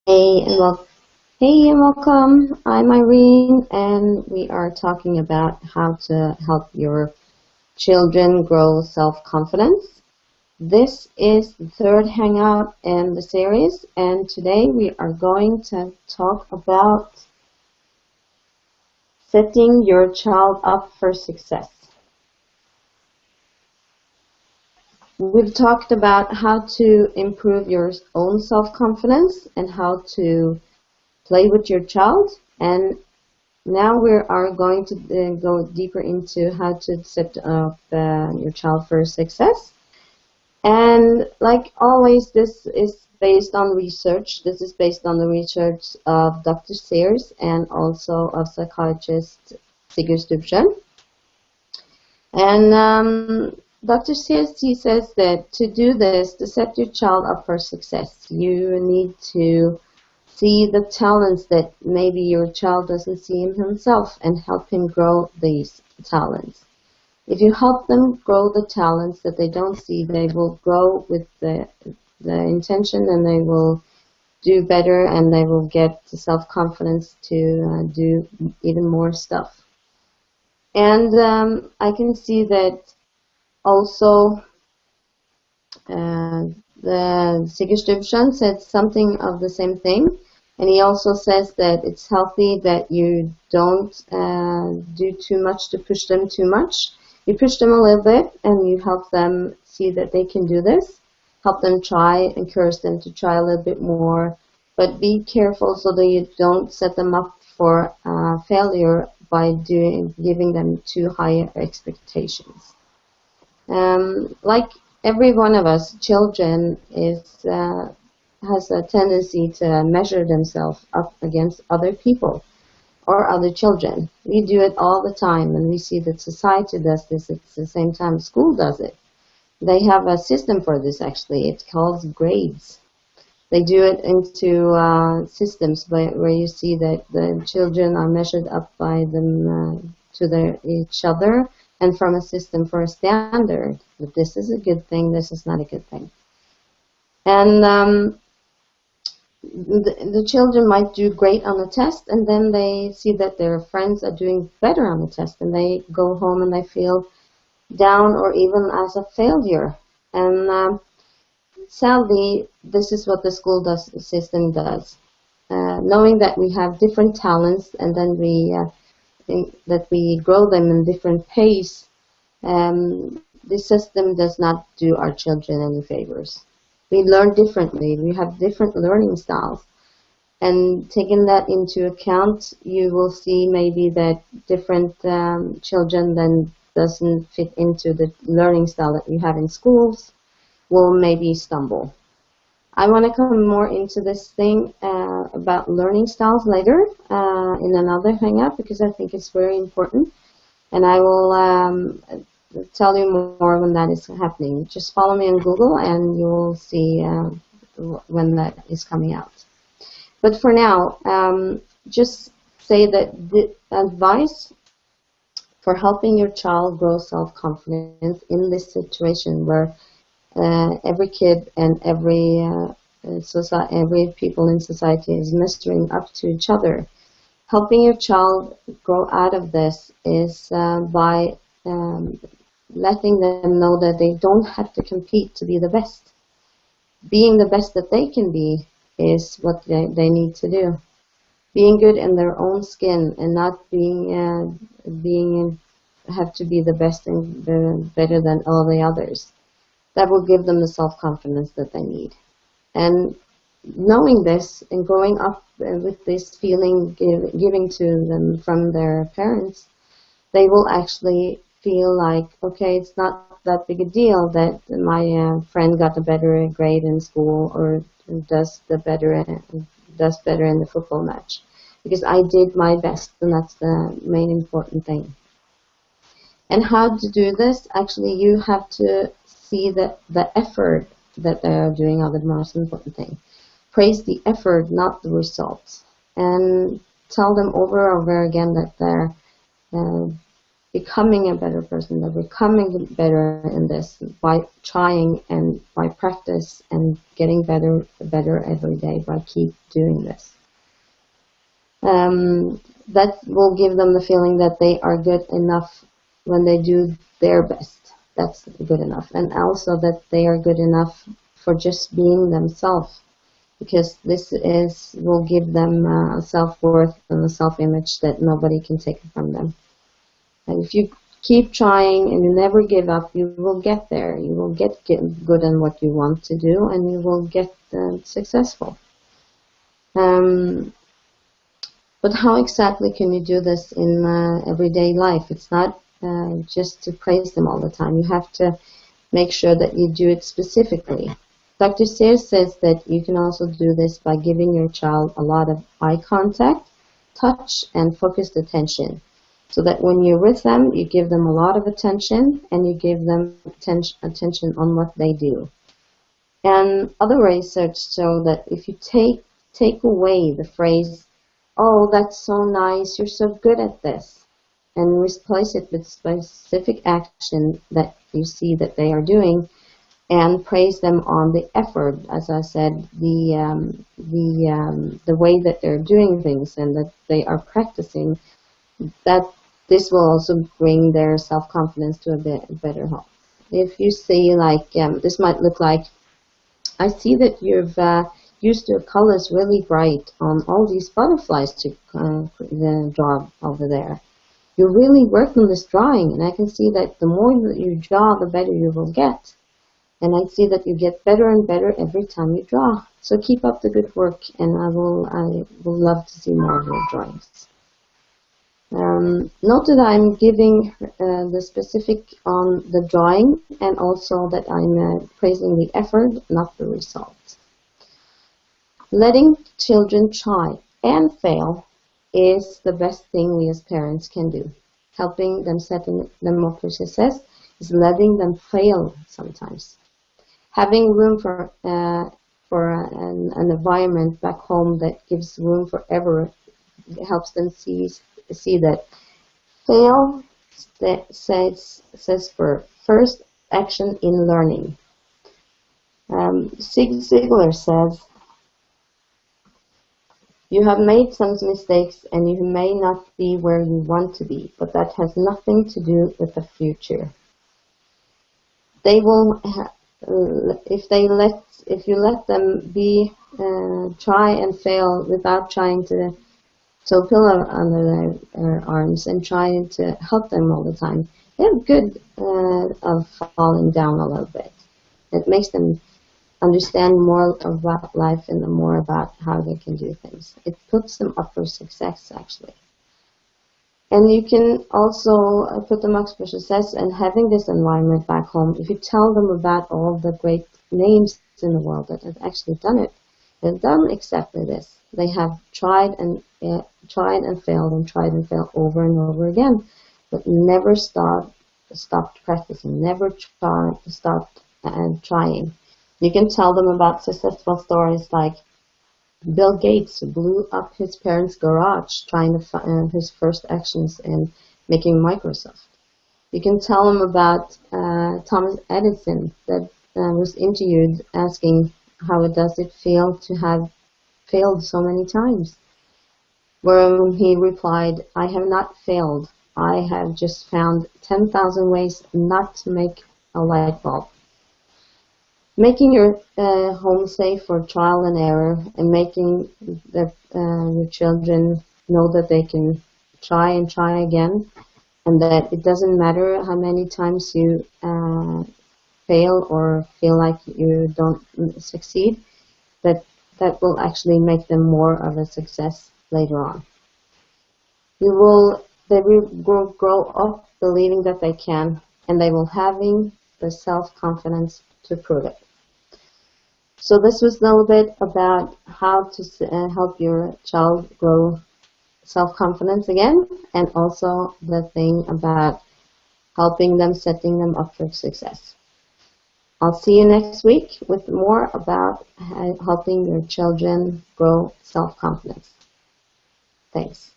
Hey and wel Hey and welcome. I'm Irene, and we are talking about how to help your children grow self-confidence. This is the third hangout in the series, and today we are going to talk about setting your child up for success. We've talked about how to improve your own self-confidence and how to play with your child, and now we are going to go deeper into how to set up your child for success. And like always, this is based on research. This is based on the research of Dr. Sears and also of psychiatrist Sigurd Stubsson. And Dr. Sears, he says that to do this, to set your child up for success, you need to see the talents that maybe your child doesn't see in himself and help him grow these talents. If you help them grow the talents that they don't see, they will grow with the intention, and they will do better, and they will get the self-confidence to do even more stuff. And I can see that also the Sigurd Stubsson said something of the same thing. And he also says that it's healthy that you don't do too much to push them too much. You push them a little bit and you help them see that they can do this. Help them try, encourage them to try a little bit more. But be careful so that you don't set them up for failure by giving them too high expectations. Like every one of us, children has a tendency to measure themselves up against other people or other children. We do it all the time, and we see that society does this at the same time school does it. They have a system for this, actually. It's called grades. They do it into systems where you see that the children are measured up by them to each other, and from a system for a standard. That this is a good thing, this is not a good thing. And the children might do great on the test, and then they see that their friends are doing better on the test, and they go home and they feel down or even as a failure. And sadly, this is what the school system does. Knowing that we have different talents, and then we think that we grow them in different pace, the system does not do our children any favors. We learn differently. We have different learning styles. And taking that into account, you will see maybe that different children then doesn't fit into the learning style that you have in schools will maybe stumble. I want to come more into this thing about learning styles later in another hangout, because I think it's very important. And I will tell you more when that is happening. Just follow me on Google and you will see when that is coming out. But for now, just say that the advice for helping your child grow self-confidence in this situation where every kid and every people in society is measuring up to each other, helping your child grow out of this is by letting them know that they don't have to compete to be the best. Being the best that they can be is what they need to do. Being good in their own skin and not have to be the best and better than all the others. That will give them the self-confidence that they need. And knowing this and growing up with this feeling giving to them from their parents, they will actually feel like, okay, it's not that big a deal that my friend got a better grade in school or does better in the football match, because I did my best, and that's the main important thing. And how to do this? Actually, you have to see the effort that they are doing are the most important thing. Praise the effort, not the results, and tell them over and over again that they're becoming a better person, they're becoming better in this by trying and by practice and getting better every day by keep doing this. That will give them the feeling that they are good enough when they do their best. That's good enough. And also that they are good enough for just being themselves, because this will give them a self-worth and a self-image that nobody can take from them. And if you keep trying and you never give up, you will get there. You will get good in what you want to do, and you will get successful. But how exactly can you do this in everyday life? It's not just to praise them all the time. You have to make sure that you do it specifically. Dr. Sears says that you can also do this by giving your child a lot of eye contact, touch, and focused attention. So that when you're with them, you give them a lot of attention, and you give them attention on what they do. And other research show that if you take away the phrase, "Oh, that's so nice, you're so good at this," and replace it with specific action that you see that they are doing, and praise them on the effort, as I said, the way that they're doing things and that they are practicing, that this will also bring their self-confidence to a better health. If you see, like, this might look like, "I see that you've used your colors really bright on all these butterflies to draw over there. You really worked on this drawing, and I can see that the more that you draw, the better you will get. And I see that you get better and better every time you draw. So keep up the good work, and I will love to see more of your drawings." Note that I'm giving the specific on the drawing, and also that I'm praising the effort, not the result. Letting children try and fail is the best thing we as parents can do. Helping them, setting them up for success, is letting them fail sometimes. Having room for an environment back home that gives room for error helps them see that fail says for first action in learning. Zig Ziglar says, "You have made some mistakes and you may not be where you want to be, but that has nothing to do with the future. They will, if you let them be, try and fail without trying to a pillow under their arms and trying to help them all the time, they're good of falling down a little bit. It makes them understand more about life and more about how they can do things. It puts them up for success, actually. And you can also put them up for success and having this environment back home. If you tell them about all the great names in the world that have actually done it, they've done exactly this. They have tried and failed over and over again, but never stopped practicing, never stopped trying. You can tell them about successful stories like Bill Gates, who blew up his parents' garage trying to find his first actions in making Microsoft. You can tell them about Thomas Edison, that was interviewed asking how does it feel to have failed so many times, where he replied, "I have not failed. I have just found 10,000 ways not to make a light bulb." Making your home safe for trial and error, and making your children know that they can try and try again, and that it doesn't matter how many times you fail or feel like you don't succeed, that will actually make them more of a success later on. They will grow up believing that they can, and they will having the self-confidence to prove it. So this was a little bit about how to help your child grow self-confidence again, and also the thing about helping them, setting them up for success. I'll see you next week with more about helping your children grow self-confidence. Thanks.